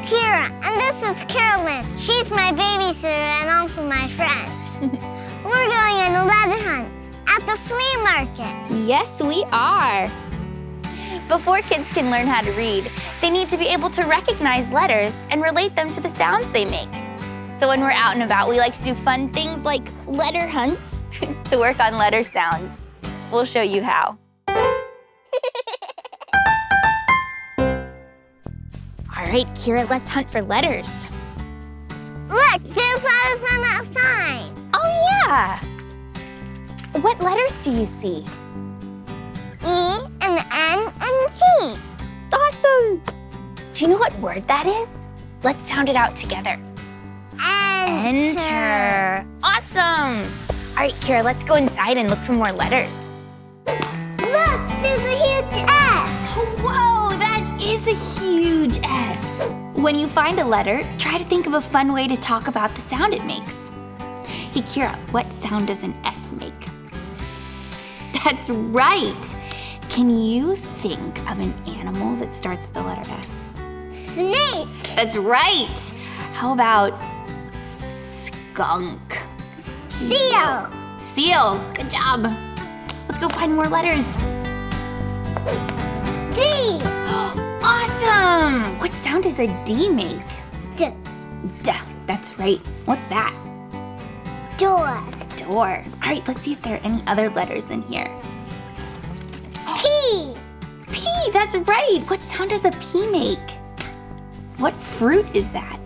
Kira, and this is Carolyn. She's my babysitter and also my friend. We're going on a letter hunt at the flea market. Yes, we are. Before kids can learn how to read, they need to be able to recognize letters and relate them to the sounds they make. So when we're out and about, we like to do fun things like letter hunts to work on letter sounds. We'll show you how. All right, Kira, let's hunt for letters. Look, there's letters on that sign. Oh, yeah. What letters do you see? E and N and T. Awesome. Do you know what word that is? Let's sound it out together. Enter. Awesome. All right, Kira, let's go inside and look for more letters. Look, there's a huge S. Whoa, that is a huge S. When you find a letter, try to think of a fun way to talk about the sound it makes. Hey, Kira, what sound does an S make? That's right. Can you think of an animal that starts with the letter S? Snake. That's right. How about skunk? Seal. Seal. Good job. Let's go find more letters. D. Awesome. What sound does a D make? D. D. That's right. What's that? Door. Door. All right, let's see if there are any other letters in here. P. P. That's right. What sound does a P make? What fruit is that?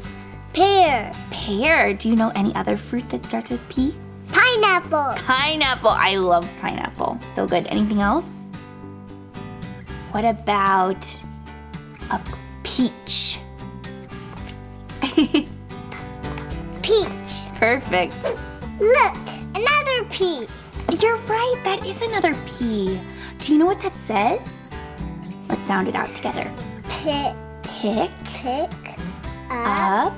Pear. Pear. Do you know any other fruit that starts with P? Pineapple. Pineapple. I love pineapple. So good. Anything else? What about a peach? Peach. Perfect. Look, another P. You're right. That is another P. Do you know what that says? Let's sound it out together. Pick. Pick Pick up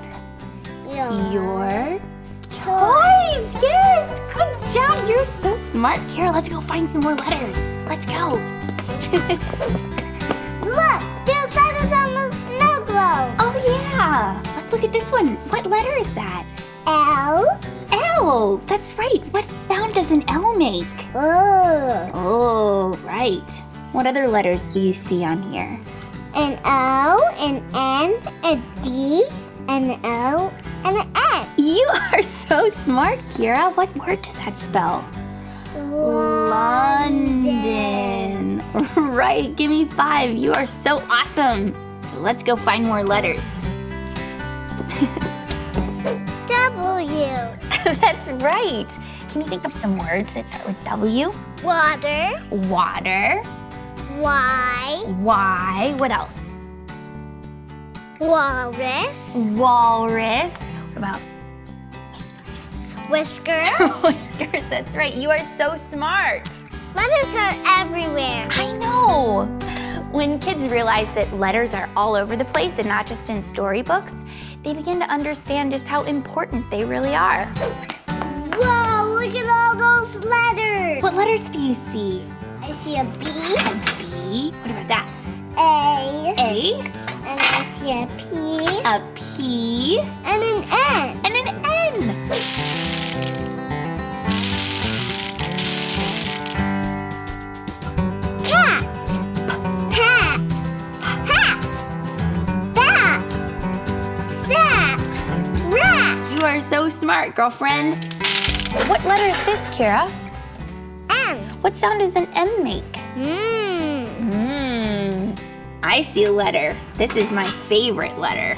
your toy. toys. Yes. Good job. You're so smart. Kara, let's go find some more letters. Let's go. Look, there's letters on the snow globe. Oh, yeah. Let's look at this one. What letter is that? L. L. That's right. What sound does an L make? Oh. Oh, right. What other letters do you see on here? An O, an N, a D, an O, and an N. You are so smart, Kira. What word does that spell? London. Right. Give me 5. You are so awesome. So let's go find more letters. W. That's right. Can you think of some words that start with W? Water. Water. Y. Y. What else? Walrus. Walrus. What about Whiskers. whiskers? That's right. You are so smart. Letters are everywhere. I know. When kids realize that letters are all over the place and not just in storybooks, they begin to understand just how important they really are. Whoa, look at all those letters. What letters do you see? I see a B, A B. What about that? A, A. and I see a P, A P. and an N. And an N. Cat, pat, hat, bat, sat, rat. You are so smart, girlfriend. What letter is this, Kara? M. What sound does an M make? I see a letter. This is my favorite letter.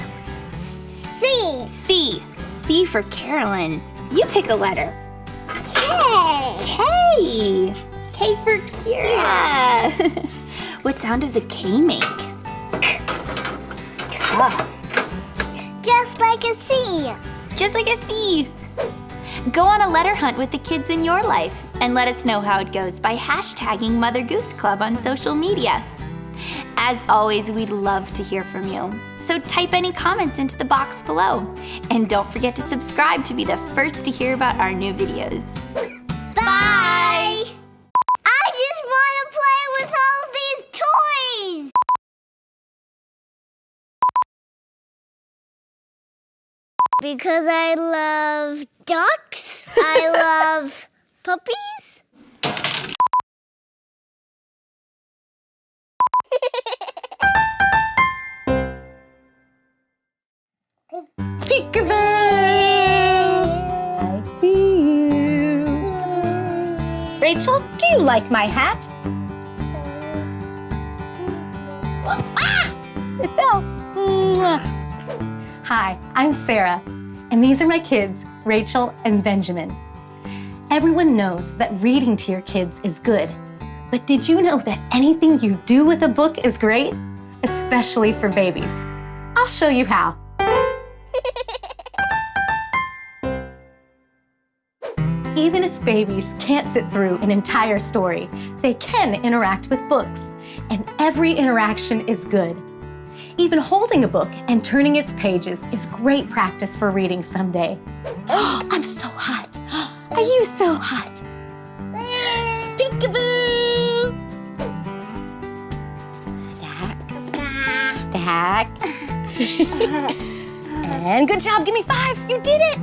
C. C. C for Carolyn. You pick a letter. K. K. K for Kira. What sound does the K make? K. Just like a C. Just like a C. Go on a letter hunt with the kids in your life and let us know how it goes by hashtagging Mother Goose Club on social media. As always, we'd love to hear from you. So type any comments into the box below. And don't forget to subscribe to be the first to hear about our new videos. Because I love ducks. I love puppies. Peekaboo! I see you. Rachel, do you like my hat? Ah! It fell. Mwah. Hi, I'm Sarah, and these are my kids, Rachel and Benjamin. Everyone knows that reading to your kids is good, but did you know that anything you do with a book is great? Especially for babies. I'll show you how. Even if babies can't sit through an entire story, they can interact with books, and every interaction is good. Even holding a book and turning its pages is great practice for reading someday. I'm so hot. Are you so hot? Peekaboo! Stack. Stack. And good job, give me 5. You did it!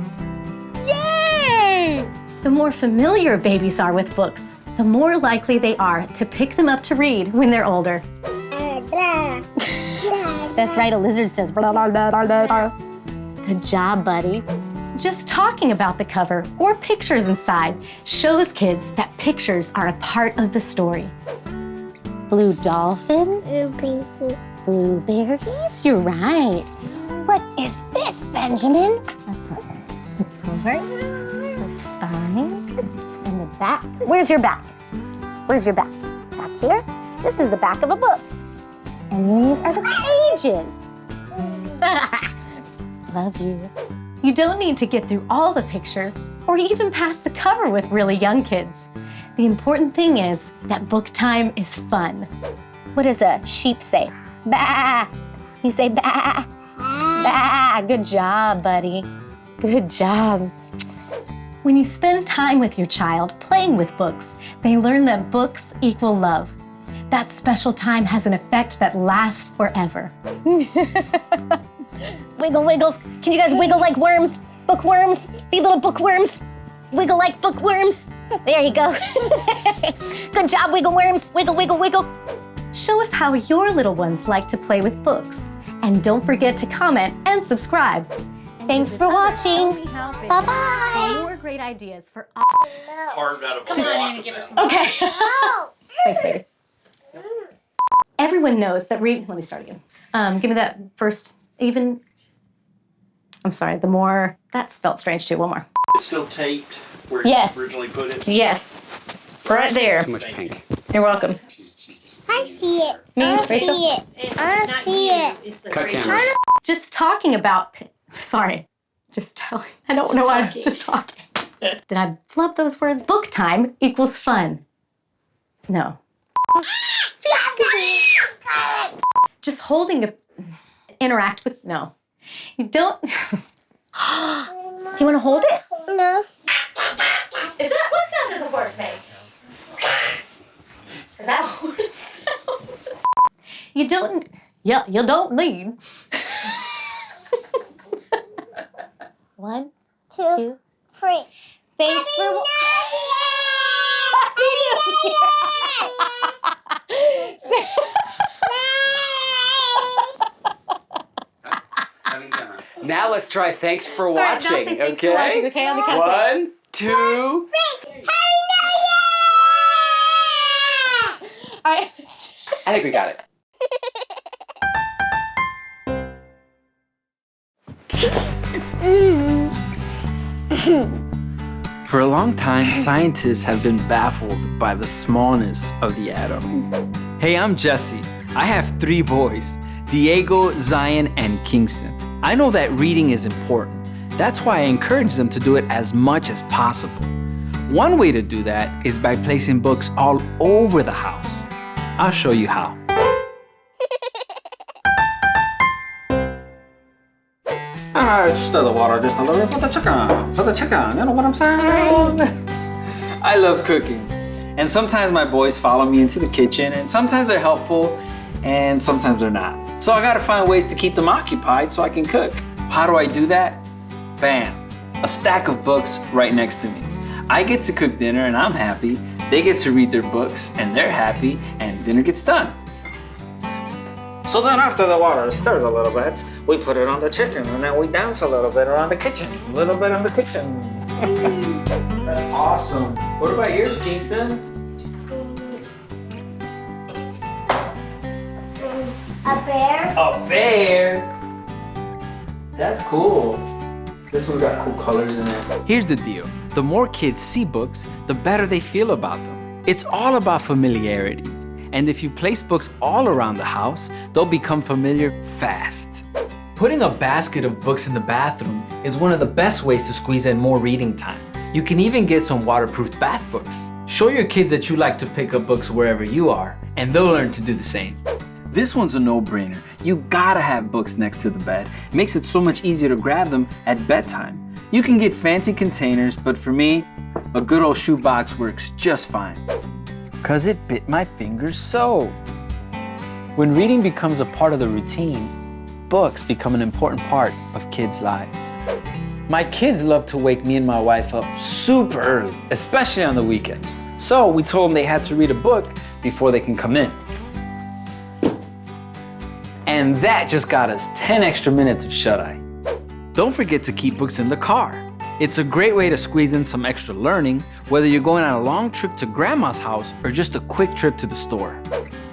Yay! The more familiar babies are with books, the more likely they are to pick them up to read when they're older. That's right, a lizard says blah, blah, blah, blah, blah. Good job, buddy. Just talking about the cover or pictures inside shows kids that pictures are a part of the story. Blue dolphin, blueberries, you're right. What is this, Benjamin? That's a cover, the spine, and the back. Where's your back? Where's your back? Back here? This is the back of a book. And these are the pages. Love you. You don't need to get through all the pictures or even past the cover with really young kids. The important thing is that book time is fun. What does a sheep say? Bah! You say bah! Bah! Good job, buddy. Good job. When you spend time with your child playing with books, they learn that books equal love. That special time has an effect that lasts forever. Wiggle, wiggle. Can you guys wiggle like worms? Bookworms? Be little bookworms. Wiggle like bookworms. There you go. Good job, wiggle worms. Wiggle, wiggle, wiggle. Show us how your little ones like to play with books. And don't forget to comment and subscribe. Thanks for watching. Bye-bye. For more great ideas for Carved out of a Come on, block Annie, of give her metal. some. Okay. Thanks, baby. Everyone knows that reading. Let me start again. Give me that first even. I'm sorry. The more that felt strange too. One more. It's still taped where Yes. you originally put it. Yes. Right there. Too much pink. You're welcome. I see it. Me, I Rachel? see it. It's I not see you, it. It's a Cut Rachel. camera. Just talking about. Sorry. Just telling. I don't know why. talking. Just talking. Did I flub those words? Book time equals fun. No. Just holding a. Interact with. No. You don't. Do you want to hold it? No. Is that what sound does a horse make? Is that a horse sound? You don't. Yeah, you don't need. 1, 2, 3. Thanks for. Now let's try thanks for All right, now watching, say thanks okay? for watching, okay? On the count of 1, 2. All right. I think we got it. For a long time, scientists have been baffled by the smallness of the atom. Hey, I'm Jesse. I have 3 boys, Diego, Zion, and Kingston. I know that reading is important. That's why I encourage them to do it as much as possible. One way to do that is by placing books all over the house. I'll show you how. Stir the water just a little for the chicken, you know what I'm saying? I love cooking. And sometimes my boys follow me into the kitchen, and sometimes they're helpful, and sometimes they're not. So I gotta find ways to keep them occupied so I can cook. How do I do that? Bam! A stack of books right next to me. I get to cook dinner and I'm happy. They get to read their books and they're happy, and dinner gets done. So then after the water stirs a little bit, we put it on the chicken and then we dance a little bit around the kitchen. A little bit on the kitchen. That's awesome. What about yours, Kingston? A bear. A bear! That's cool. This one's got cool colors in it. Here's the deal. The more kids see books, the better they feel about them. It's all about familiarity. And if you place books all around the house, they'll become familiar fast. Putting a basket of books in the bathroom is one of the best ways to squeeze in more reading time. You can even get some waterproof bath books. Show your kids that you like to pick up books wherever you are, and they'll learn to do the same. This one's a no-brainer. You gotta have books next to the bed. It makes it so much easier to grab them at bedtime. You can get fancy containers, but for me, a good old shoebox works just fine. 'Cause it bit my fingers so. When reading becomes a part of the routine, books become an important part of kids' lives. My kids love to wake me and my wife up super early, especially on the weekends. So we told them they had to read a book before they can come in. And that just got us 10 extra minutes of shut-eye. Don't forget to keep books in the car. It's a great way to squeeze in some extra learning, whether you're going on a long trip to grandma's house or just a quick trip to the store.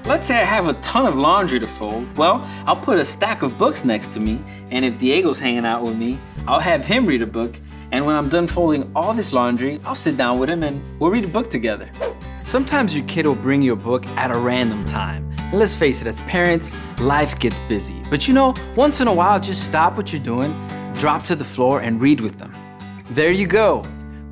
Let's say I have a ton of laundry to fold. Well, I'll put a stack of books next to me, and if Diego's hanging out with me, I'll have him read a book, and when I'm done folding all this laundry, I'll sit down with him and we'll read a book together. Sometimes your kid will bring you a book at a random time. And let's face it, as parents, life gets busy. But you know, once in a while, just stop what you're doing, drop to the floor and read with them. There you go.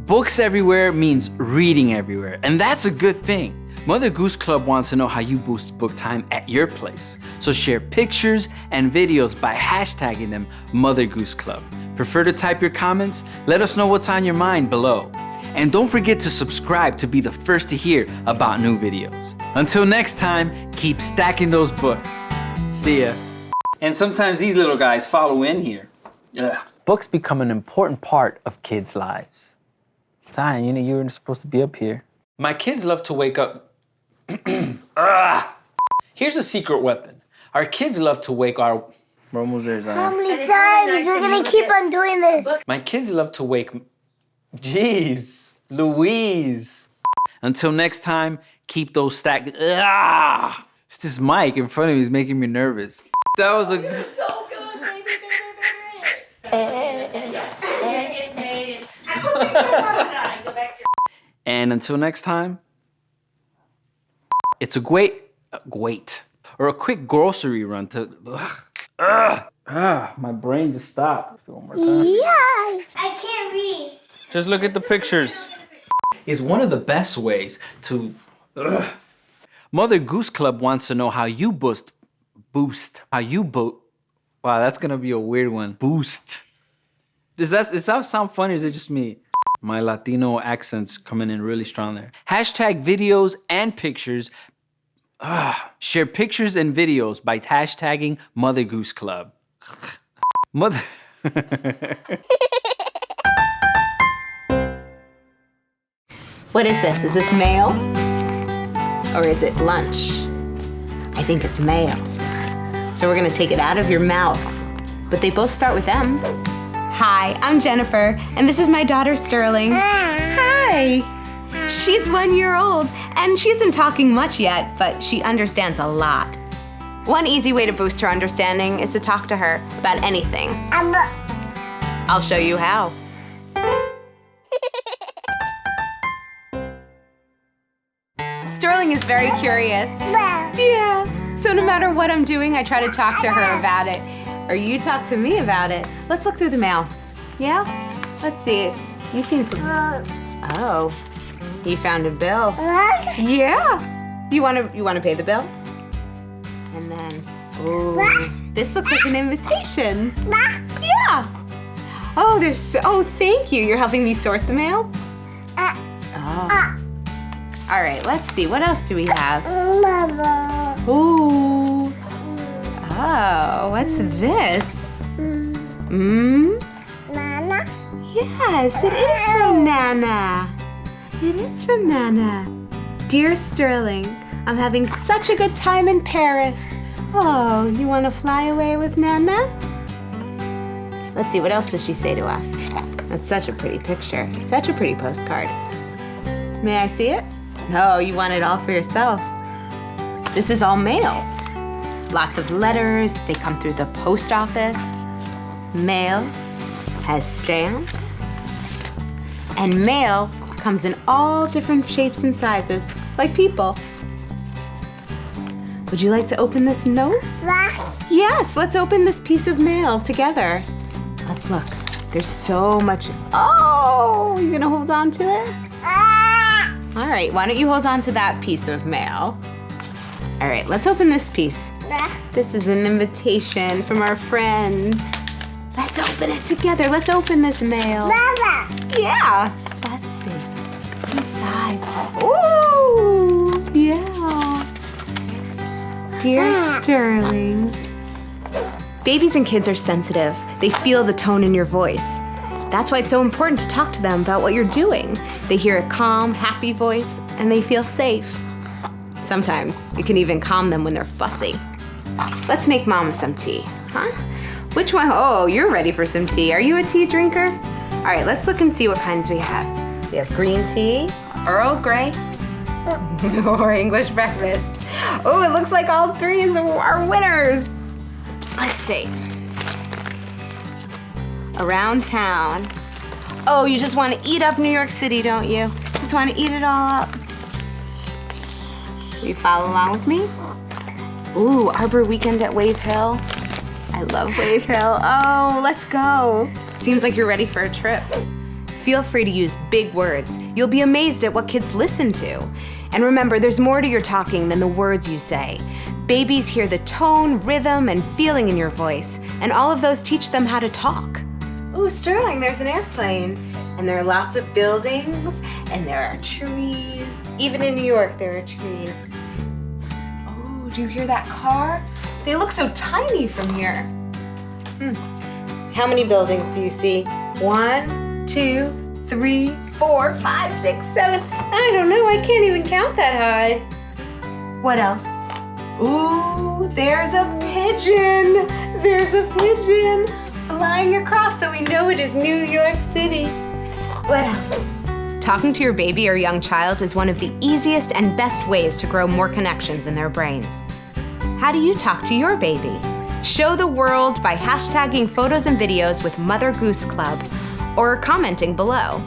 Books everywhere means reading everywhere, and that's a good thing. Mother Goose Club wants to know how you boost book time at your place. So share pictures and videos by hashtagging them Mother Goose Club. Prefer to type your comments? Let us know what's on your mind below. And don't forget to subscribe to be the first to hear about new videos. Until next time, keep stacking those books. See ya. And sometimes these little guys follow in here. Ugh. Books become an important part of kids' lives. Zion, you know you were supposed to be up here. My kids love to wake up. Here's a secret weapon. Our kids love to wake our. We're almost there, Zion. How many times we're gonna keep on doing this? My kids love to wake. Jeez, Louise. Until next time, keep those stacked. It's this mic in front of me is making me nervous. That was a. You're so good, baby, baby, baby. And until next time, it's a quick grocery run to. My brain just stopped. Let's do it one more time. Yes! I can't read. Just look at the pictures. Is one of the best ways to. Mother Goose Club wants to know how you boost. Wow, that's gonna be a weird one. Boost. Does that sound funny or is it just me? My Latino accent's coming in really strong there. Hashtag videos and pictures. Share pictures and videos by hashtagging Mother Goose Club. Mother. What is this? Is this mail? Or is it lunch? I think it's mail. So we're gonna take it out of your mouth. But they both start with M. Hi, I'm Jennifer, and this is my daughter Sterling. Hi! She's 1 year old, and she isn't talking much yet, but she understands a lot. One easy way to boost her understanding is to talk to her about anything. I'll show you how. Sterling is very curious. Yeah, so no matter what I'm doing, I try to talk to her about it. Or you talk to me about it. Let's look through the mail. Yeah? Let's see. You seem to... Oh, you found a bill. Yeah. You wanna pay the bill? And then, ooh, this looks like an invitation. Yeah. Oh, thank you. You're helping me sort the mail? Oh. All right, let's see. What else do we have? Ooh. Oh, what's this? Yes, it is from Nana. It is from Nana. Dear Sterling, I'm having such a good time in Paris. Oh, you want to fly away with Nana? Let's see, what else does she say to us? That's such a pretty picture. Such a pretty postcard. May I see it? No, you want it all for yourself. This is all mail. Lots of letters, they come through the post office. Mail has stamps. And mail comes in all different shapes and sizes, like people. Would you like to open this note? Yes, let's open this piece of mail together. Let's look. There's so much. Oh, you gonna hold on to it? All right, why don't you hold on to that piece of mail? All right, let's open this piece. This is an invitation from our friend. Let's open it together. Let's open this mail. Yeah. Let's see. What's inside? Ooh, yeah. Dear Sterling. Babies and kids are sensitive. They feel the tone in your voice. That's why it's so important to talk to them about what you're doing. They hear a calm, happy voice, and they feel safe. Sometimes it can even calm them when they're fussy. Let's make Mama some tea, huh? Which one? Oh, you're ready for some tea. Are you a tea drinker? All right, let's look and see what kinds we have. We have green tea, Earl Grey, or English breakfast. Oh, it looks like all three are winners. Let's see. Around town. Oh, you just want to eat up New York City, don't you? Just want to eat it all up. Will you follow along with me? Ooh, Arbor Weekend at Wave Hill. I love Wave Hill. Oh, let's go. Seems like you're ready for a trip. Feel free to use big words. You'll be amazed at what kids listen to. And remember, there's more to your talking than the words you say. Babies hear the tone, rhythm, and feeling in your voice, and all of those teach them how to talk. Ooh, Sterling, there's an airplane. And there are lots of buildings, and there are trees. Even in New York, there are trees. Oh, do you hear that car? They look so tiny from here. How many buildings do you see? 1, 2, 3, 4, 5, 6, 7. I don't know, I can't even count that high. What else? Ooh, there's a pigeon. There's a pigeon flying across, so we know it is New York City. What else? Talking to your baby or young child is one of the easiest and best ways to grow more connections in their brains. How do you talk to your baby? Show the world by hashtagging photos and videos with Mother Goose Club or commenting below.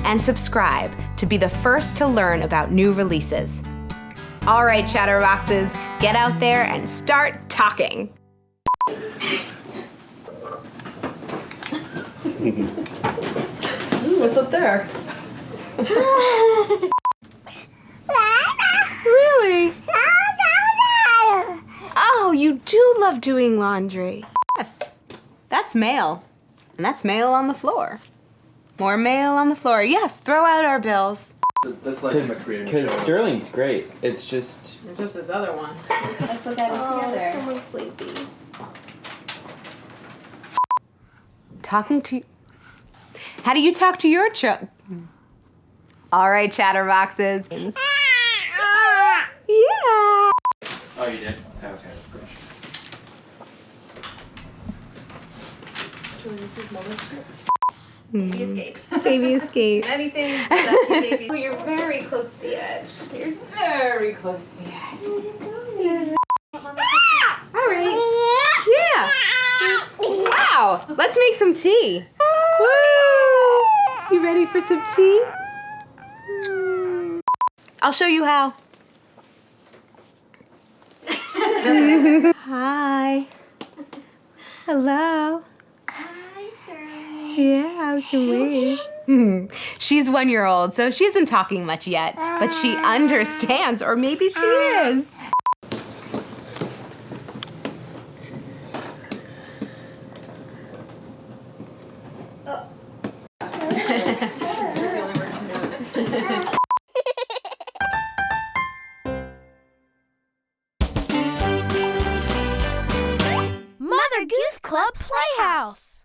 And subscribe to be the first to learn about new releases. All right, Chatterboxes, get out there and start talking. What's up there? Really? Oh, you do love doing laundry. Yes, that's mail. And that's mail on the floor. More mail on the floor. Yes, throw out our bills. That's like Because Sterling's great. It's just... There's just this other one. Let's look at it together. Someone's sleepy. Talking to... How do you talk to your child? All right, Chatterboxes. Yeah. Oh, you did? Okay. This is Mama's script. Baby escape. Baby escape. Anything that baby. Oh, you're very close to the edge. You're very close to the edge. All right. Yeah. Wow. Let's make some tea. Woo! You ready for some tea? I'll show you how. Hi. Hello. Yeah, I can wave. She's 1 year old, so she isn't talking much yet, but she understands, or maybe she is. Mother Goose Club Playhouse.